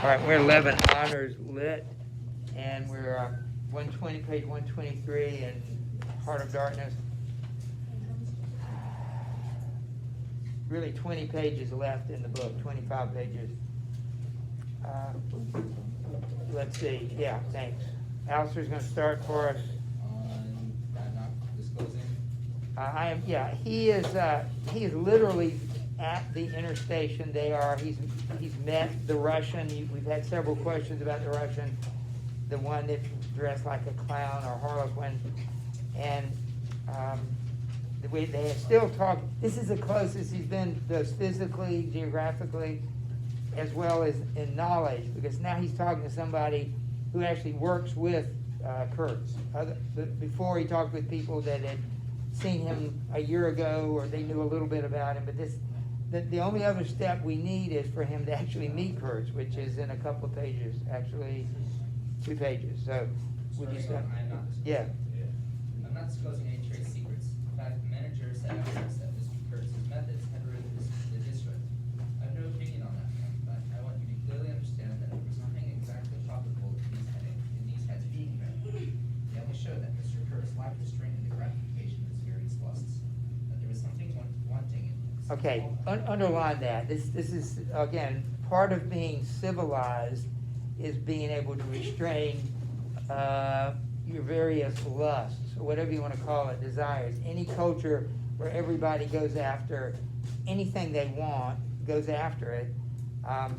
right, we're 11 honors lit, and we're 120, page 123 in Heart of Darkness. Really 20 pages left in the book, 25 pages. Let's see, yeah, thanks. Alistair's gonna start for us. On that not disclosing. He is literally at the interstation. He's met the Russian. We've had several questions about the Russian, the one that's dressed like a clown or Harlequin, and they have still talked. This is the closest he's been both physically, geographically, as well as in knowledge, because now he's talking to somebody who actually works with Kurtz. Before he talked with people that had seen him a year ago, or they knew a little bit about him, but the only other step we need is for him to actually meet Kurtz, which is in a couple of pages, actually 2 pages. So, would you start? I'm not disclosing. Yeah. I'm not disclosing any trade secrets. In fact, the manager said afterwards that Mr. Kurtz's methods had ruined the district. I have no opinion on that, but I want you to clearly understand that there was nothing exactly tropical in these heads being read. They only show that Mr. Kurtz lacked restraint in the gratification of his various lusts. That there was something wanting in his Okay, underline that. This is, again, part of being civilized is being able to restrain your various lusts, or whatever you want to call it, desires. Any culture where everybody goes after anything they want, goes after it,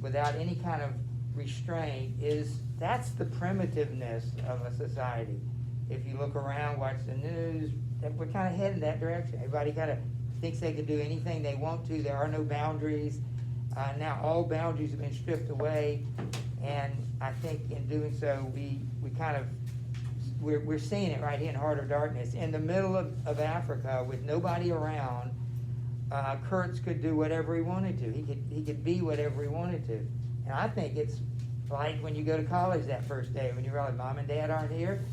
without any kind of restraint, that's the primitiveness of a society. If you look around, watch the news, we're kind of heading that direction. Everybody kind of thinks they can do anything they want to. There are no boundaries. Now all boundaries have been stripped away, and I think in doing so, we're seeing it right here in Heart of Darkness. In the middle of Africa, with nobody around, Kurtz could do whatever he wanted to. He could be whatever he wanted to. And I think it's like when you go to college that first day, when you realize Mom and Dad aren't here,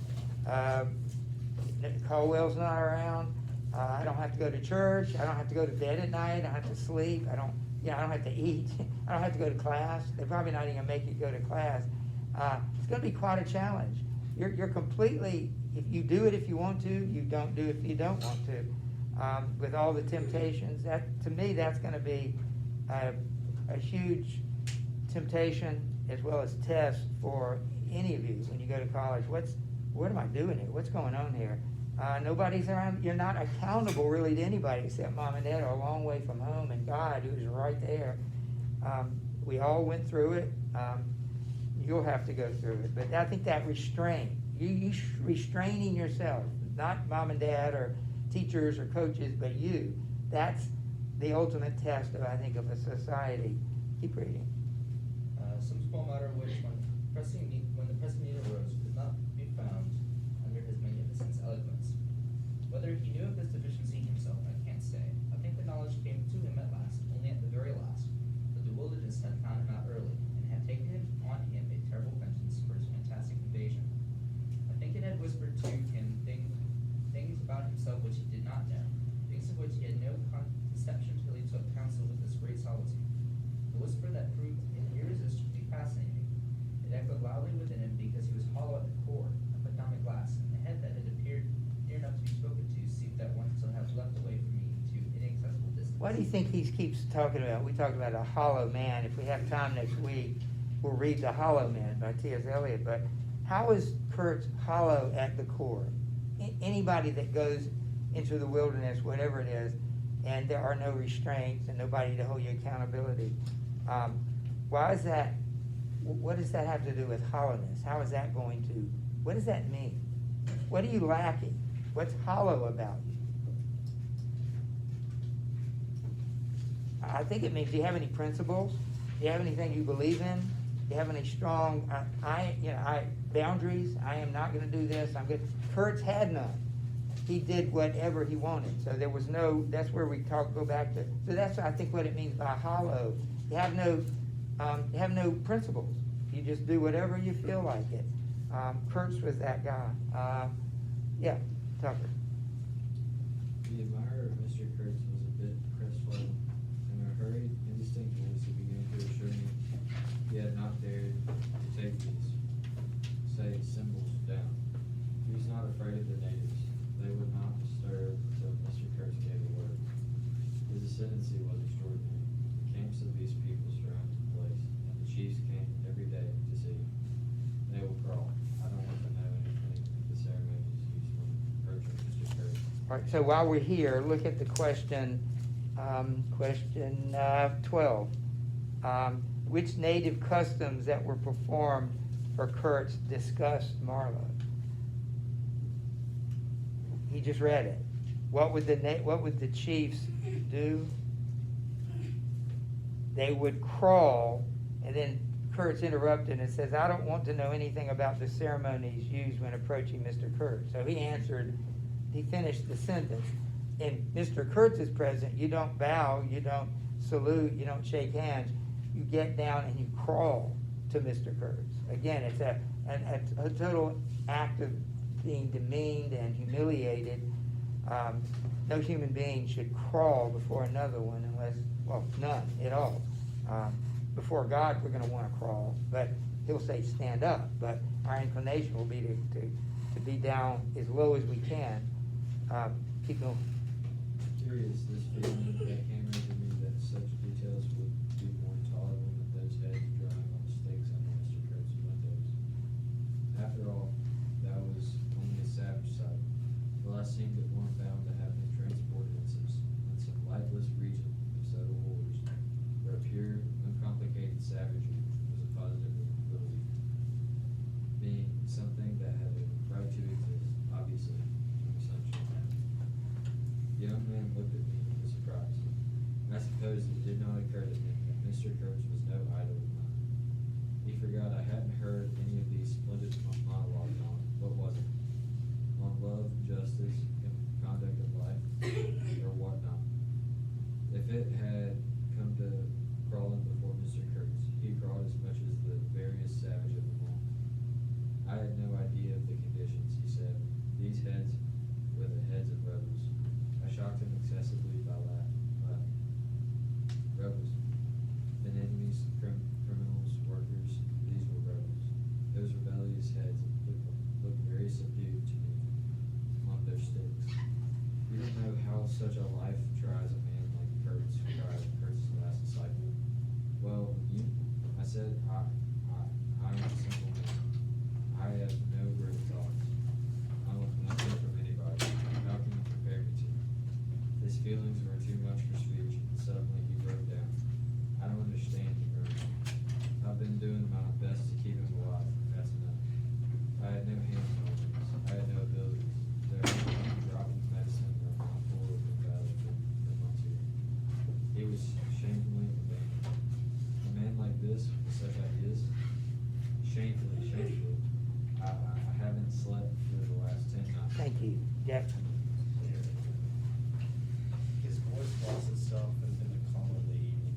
Colwell's not around, I don't have to go to church, I don't have to go to bed at night, I don't have to sleep, I don't have to eat, I don't have to go to class. They're probably not even gonna make you go to class. It's gonna be quite a challenge. You're completely, if you do it if you want to, you don't do it if you don't want to. With all the temptations, to me, that's gonna be a huge temptation as well as test for any of you when you go to college. What am I doing here? What's going on here? Nobody's around. You're not accountable really to anybody except Mom and Dad are a long way from home, and God, who's right there. We all went through it. You'll have to go through it. But I think that restraint, you restraining yourself, not Mom and Dad or teachers or coaches, but you, that's the ultimate test of, I think, of a society. Keep reading. Some small matter which, when the pressing need arose, could not be found under his magnificence eloquence. Whether he knew of his deficiency himself, I can't say. I think the knowledge came to him at last, only at the very last. But the wilderness had found him out early, and had taken on him a terrible vengeance for his fantastic invasion. I think it had whispered to him things about himself which he did not know, things of which he had no conception till he took counsel with this great solitude. The whisper that proved irresistibly fascinating. It echoed loudly within him because he was hollow at the core. I put down the glass, and the head that had appeared near enough to be spoken to seemed at once to have leapt away from me to inaccessible distance. What do you think he keeps talking about? We talked about a hollow man. If we have time next week, we'll read The Hollow Man by T.S. Eliot. But how is Kurtz hollow at the core? Anybody that goes into the wilderness, whatever it is, and there are no restraints and nobody to hold you accountability, why is that? What does that have to do with hollowness? How is that going to, what does that mean? What are you lacking? What's hollow about you? I think it means, do you have any principles? Do you have anything you believe in? Do you have any strong, boundaries? I am not going to do this. I'm good. Kurtz had none. He did whatever he wanted. So there was no, that's where we go back to. So that's, I think, what it means by hollow. You have no principles. You just do whatever you feel like it. Kurtz was that guy. Yeah, Tucker. The admirer of Mr. Kurtz was a bit crestfallen. In a hurried, indistinct voice, he began to assure me he had not dared All right, so while we're here, look at the question, question 12. Which native customs that were performed for Kurtz disgust Marlowe? He just read it. What would the chiefs do? They would crawl, and then Kurtz interrupted and says, I don't want to know anything about the ceremonies used when approaching Mr. Kurtz. So he answered, he finished the sentence. In Mr. Kurtz's presence, you don't bow, you don't salute, you don't shake hands. You get down and you crawl to Mr. Kurtz. Again, it's a total act of being demeaned and humiliated. No human being should crawl before another one unless, well, none at all. Before God, we're going to want to crawl, but he'll say stand up. But our inclination will be to be down as low as we can. Keep going. Curious, this feeling that came over me that such details would be more tolerable with those heads drying on the stakes under Mr. Kurtz's windows. After all, that was only a savage sight. Well, I seemed at one bound to have been transported in some lightless region of subtle horrors, where pure, uncomplicated savagery was a positive relief. Being something that had a right to exist, obviously, from the sunshine. The young man looked at me with surprise. I suppose it did not occur to him that Mr. Kurtz was no idol of mine. He forgot I hadn't heard any of these splendid monologues on, what was it? On love, justice, and conduct of life, or whatnot. If it had come to crawling before Mr. Kurtz, he crawled as much as the veriest savage of them all. I had no idea of the conditions, he said. These heads were the heads of rebels. I shocked him excessively by laughing. Rebels. Then enemies, criminals, workers, these were rebels. Those rebellious heads looked very subdued to me on their sticks. You don't know how such a life tries a man like Kurtz, who tried Kurtz's last disciple. Well, I said, I am a simple man. I have no great thoughts. I want nothing from anybody. How can you compare me to? His feelings were too much for speech, and suddenly he broke down. I don't understand, he groaned. I've been doing my best to keep him alive. That's enough. I had no hands on him. I had no abilities. There was no drop of medicine or a mouthful of value for my tear. He was shamefully abandoned. A man like this, with such ideas, shamefully. I haven't slept for the last 10 nights. Thank you. Jeff? His voice lost itself in the calm of the evening.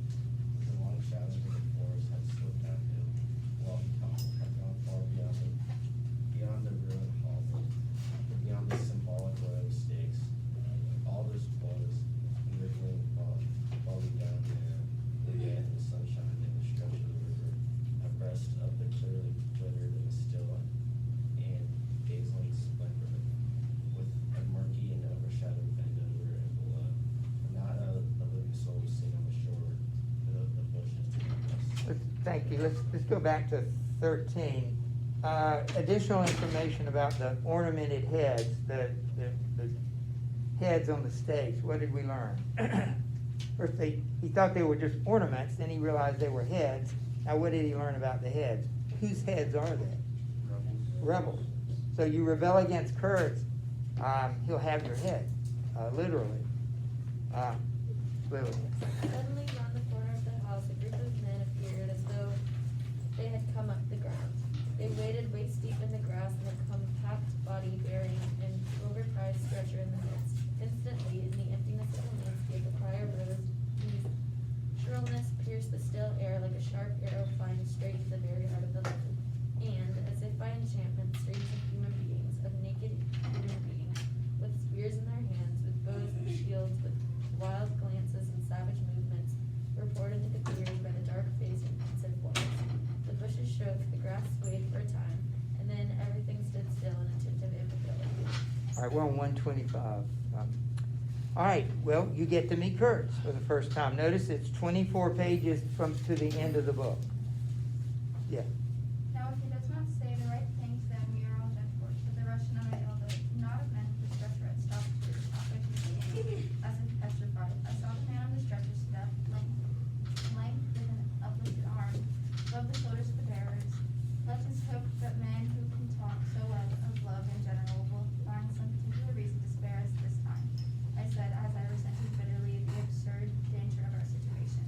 The long shadows of the forest had slipped downhill, while he had gone far beyond the ruined hovel, beyond the symbolic row of stakes. All this was rippling falling down there, in the sunshine in the stretch of the river, abreast of the clearly glittered and still and dazzling splendor, with a murky and overshadowed bend over and below. Not a living soul was seen on the shore, the bushes to the west. Thank you. Let's go back to 13. Additional information about the ornamented heads, the heads on the stakes. What did we learn? First, he thought they were just ornaments, then he realized they were heads. Now, what did he learn about the heads? Whose heads are they? Rebels. So you rebel against Kurtz, he'll have your head, literally. Literally. Suddenly, round the corner of the house, a group of men appeared as though they had come up the ground. They waded waist deep in the grass and a compact body bearing an overpriced stretcher in the midst. Instantly, in the emptiness of the landscape, a cry arose, whose shrillness pierced the still air like a sharp arrow flying straight to the very heart of the land. And, as if by enchantment, streams of human beings, of naked human beings, with spears in their hands, with bows and shields, with wild glances and savage movements, were poured into the clearing by the dark-faced and pensive boys. The bushes shook, the grass swayed for a time, and then everything stood still in a tint of immobility. All right, we're on 125. All right, well, you get to meet Kurtz for the first time. Notice it's 24 pages to the end of the book. Yeah. Now, if he does not say the right things, then we are all done for. But the Russian idol, not of men, the stretcher had stopped to his top. rub the shoulders of the bearers. Let us hope that men who can talk so well of love in general will find some particular reason to spare us this time, I said as I resented bitterly the absurd danger of our situation.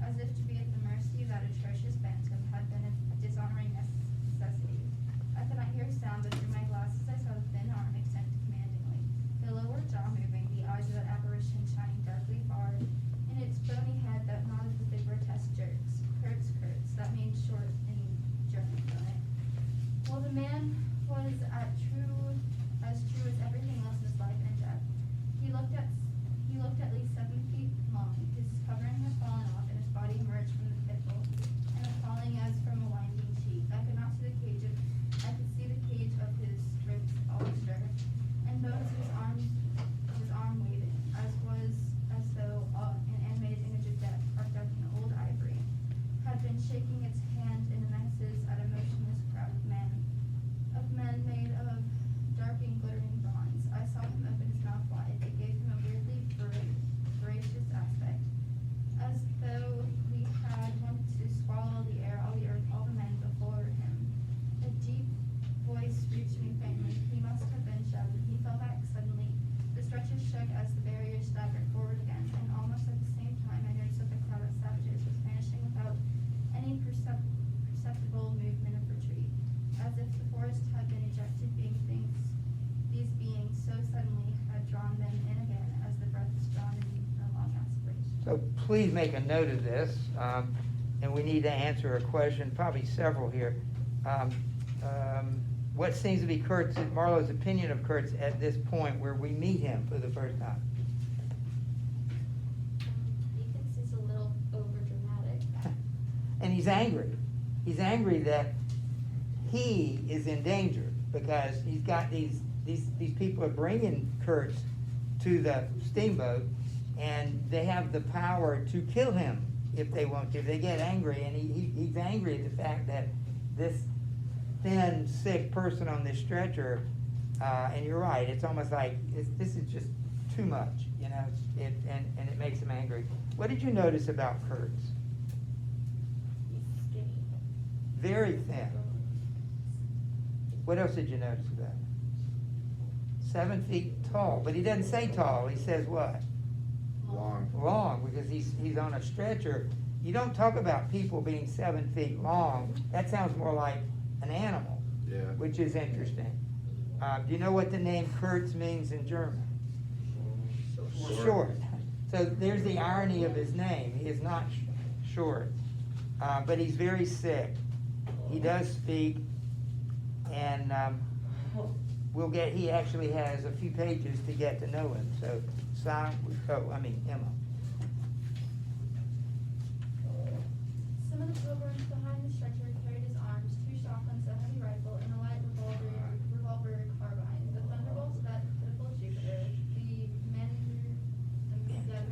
As if to be at the mercy of that atrocious bantam had been a dishonoring necessity. I could not hear a sound, but through my glasses I saw the thin arm extended commandingly, the lower jaw moving, the eyes of that apparition shining darkly far, in its bony head that nodded with the grotesque jerks. Kurtz, that means short in German, don't it? Well, the man was as true as everything else in his life and death. He looked at least 7 feet long. His covering had fallen off, and his body emerged from the pitfall, and appalling as from a winding sheet. I could see the cage of his ribs all astir, and bones of his arm waving, as though an animated image of death, carved out in old ivory, had been shaking its hand in menaces at a motionless crowd of men made of dark and glittering bronze. I saw him open his mouth wide. It gave him a weirdly voracious aspect, as though he had wanted to swallow the air, all the earth, all the men before him. A deep voice reached me faintly. He must have been shouting. He fell back suddenly. The stretcher shook as the barrier staggered forward again, and almost at the same time I noticed that the crowd of savages was vanishing without any perceptible movement of retreat, as if the forest had been ejected these beings so suddenly had drawn them in again as the breath is drawn in a long aspiration. So please make a note of this, and we need to answer a question, probably several here. What seems to be Marlowe's opinion of Kurtz at this point where we meet him for the first time? He thinks he's a little overdramatic. And he's angry. He's angry that he is in danger because he's got these people are bringing Kurtz to the steamboat, and they have the power to kill him if they want to. If they get angry, and he's angry at the fact that this thin, sick person on this stretcher, and you're right, it's almost like this is just too much, you know, and it makes him angry. What did you notice about Kurtz? He's skinny. Very thin. What else did you notice about him? 7 feet tall, but he doesn't say tall, he says what? Long, because he's on a stretcher. You don't talk about people being 7 feet long. That sounds more like an animal, Yeah. which is interesting. Do you know what the name Kurtz means in German? Short. So there's the irony of his name. He is not short, but he's very sick. He does speak, and he actually has a few pages to get to know him. So, Emma. Some of the pilgrims behind the stretcher carried his arms, 2 shotguns, a heavy rifle, and a light revolver carbine. The thunderbolts of that pitiful Jupiter, the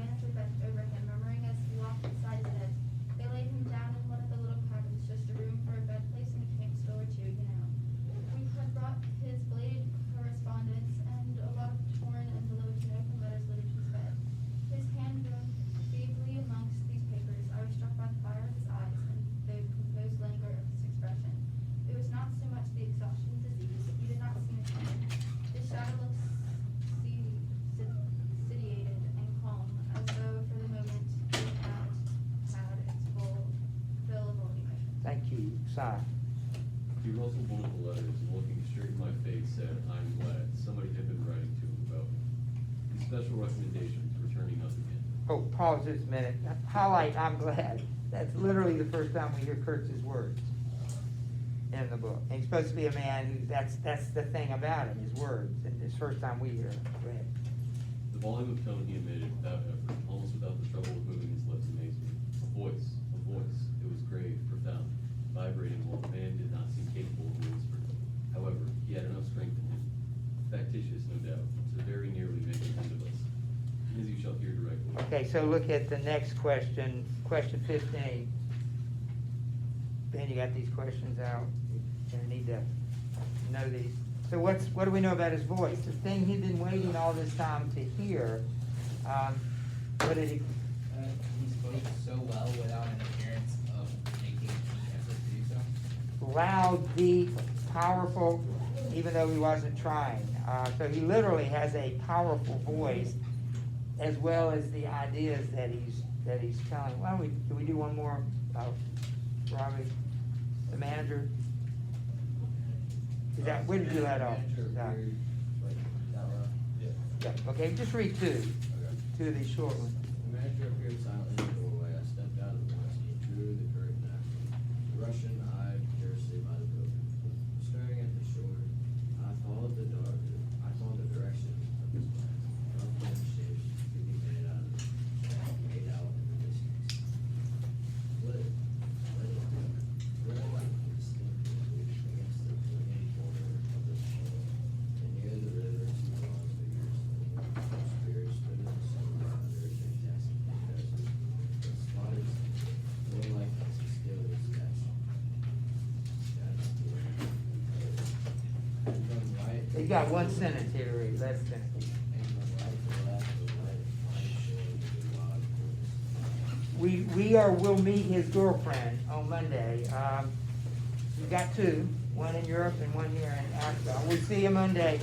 manager bent over him, murmuring as he walked beside his head. They laid him down in one of the little cabins, just a room for a bed place and a camp stool or 2, you know. We had brought his bladed correspondence, and a lot of torn envelopes and open letters littered his bed. His hand groaned feebly amongst these papers. I was struck by the fire of his eyes and the composed languor of his expression. It was not so much the exhaustion of disease. He did not seem ashamed. His shadow looked sediated and calm, as though for the moment it had had its full fill of old emotion. Thank you, Si. He rustled one of the letters and looking straight in my face said, "I'm glad somebody had been writing to him about me. His special recommendations were turning up again." Oh, pause just a minute. Highlight, I'm glad. That's literally the first time we hear Kurtz's words in the book. And he's supposed to be a man who, that's the thing about him, his words, and it's the first time we hear him. Go ahead. The volume of tone he emitted without effort, almost without the trouble of moving his lips, amazed me. A voice. It was grave, profound, vibrating, while the man did not seem capable of a whisper. However, he had enough strength in him, factitious no doubt, to very nearly make an end of us. As you shall hear directly. Okay, so look at the next question, question 15. Ben, you got these questions out? You're gonna need to know these. So what do we know about his voice? The thing he'd been waiting all this time to hear, what did he? He spoke so well without an appearance of making any effort loud, deep, powerful, even though he wasn't trying. So he literally has a powerful voice, as well as the ideas that he's telling. Why don't can we do one more, Robbie, the manager? Is that, where did you let off? Manager Doc? appeared, like, that row? Yeah. Yeah, okay, just read two of these short ones. The manager appeared silently in the doorway. I stepped out at once. He drew the curtain after me. The Russian eyed curiously by the building, staring at the shore. I followed the direction of his glance. Rough flash shapes could be made out in the distance. Lit, red light distinctly against the flaming corner of the shore. And near the river, two bronze figures, spears stood in the sun under a fantastic comparison. The spotters, more like a still statue. And from right. He's got one sentence here, to read, less than. And from right to left, the light flying shore with a wild coolness. We'll meet his girlfriend on Monday. We've got two, one in Europe and one here in Africa. We'll see you Monday.